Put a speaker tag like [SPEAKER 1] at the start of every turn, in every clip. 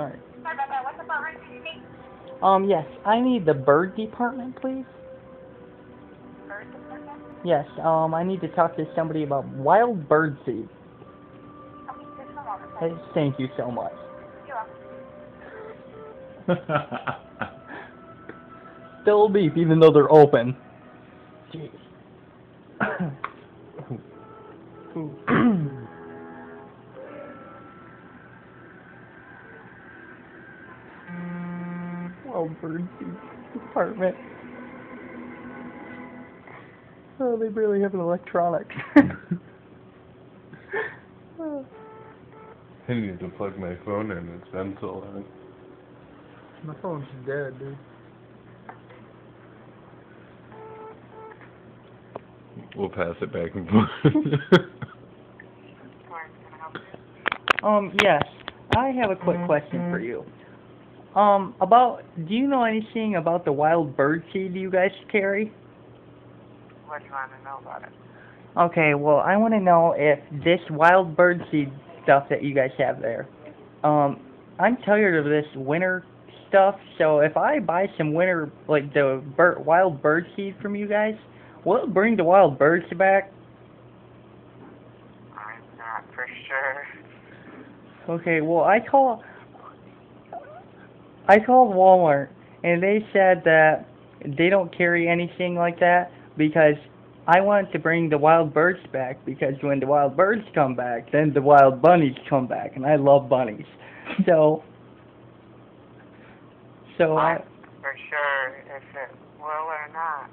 [SPEAKER 1] Alright.
[SPEAKER 2] Sorry about that. What's the phone right you need?
[SPEAKER 1] Yes, I need the bird department, please.
[SPEAKER 2] Bird department?
[SPEAKER 1] Yes, I need to talk to somebody about wild bird seed.
[SPEAKER 2] Okay, just a moment.
[SPEAKER 1] Hey, thank you so much.
[SPEAKER 2] You're welcome.
[SPEAKER 1] Still beep, even though they're open. Jeez. Wild bird seed department. Oh, they barely have an electronics.
[SPEAKER 3] I need to plug my phone in. It's been so long.
[SPEAKER 1] My phone's dead, dude.
[SPEAKER 3] We'll pass it back and forth.
[SPEAKER 1] Yes. I have a quick question for you. Do you know anything about the wild bird seed you guys carry?
[SPEAKER 2] What do you want to know about it?
[SPEAKER 1] Okay, well, I want to know if this wild bird seed stuff that you guys have there, I'm tired of this winter stuff, so if I buy some winter, like the wild bird seed from you guys, will it bring the wild birds back?
[SPEAKER 2] I'm not for sure.
[SPEAKER 1] Okay, well, I called Walmart, and they said that they don't carry anything like that because I want to bring the wild birds back, because when the wild birds come back, then the wild bunnies come back, and I love bunnies. So
[SPEAKER 2] I'm for sure if it will or not.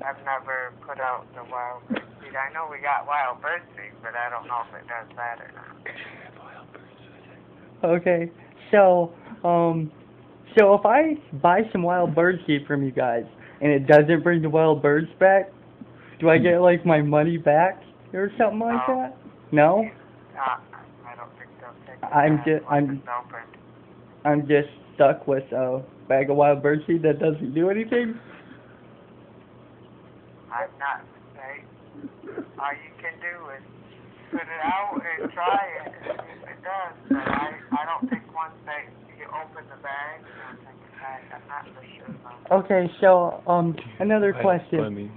[SPEAKER 2] I've never put out the wild bird seed. I know we got wild bird seed, but I don't know if it does that or not.
[SPEAKER 1] Okay, so if I buy some wild bird seed from you guys, and it doesn't bring the wild birds back, do I get, like, my money back or something like that? No?
[SPEAKER 2] I don't think they'll take it back once it's opened.
[SPEAKER 1] I'm just stuck with a bag of wild bird seed that doesn't do anything?
[SPEAKER 2] I'm not saying. All you can do is put it out and try it and see if it does. But I don't think once you open the bag, they'll take it back. I'm not for sure though.
[SPEAKER 1] Okay, so, another question.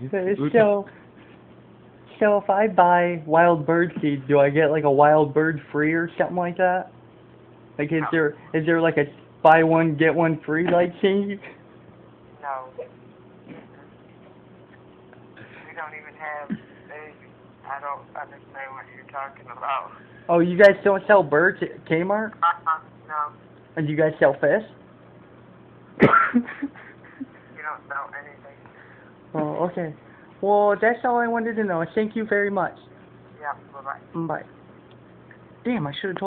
[SPEAKER 1] So if I buy wild bird seed, do I get, like, a wild bird free or something like that? Like, is there like a buy one, get one free, like, thing?
[SPEAKER 2] No. We don't even have babies. I don't understand what you're talking about.
[SPEAKER 1] Oh, you guys don't sell birds at Kmart?
[SPEAKER 2] No.
[SPEAKER 1] And you guys sell fish?
[SPEAKER 2] You don't sell anything.
[SPEAKER 1] Oh, okay. Well, that's all I wanted to know. Thank you very much.
[SPEAKER 2] Yeah, bye-bye.
[SPEAKER 1] Bye. Damn, I should have told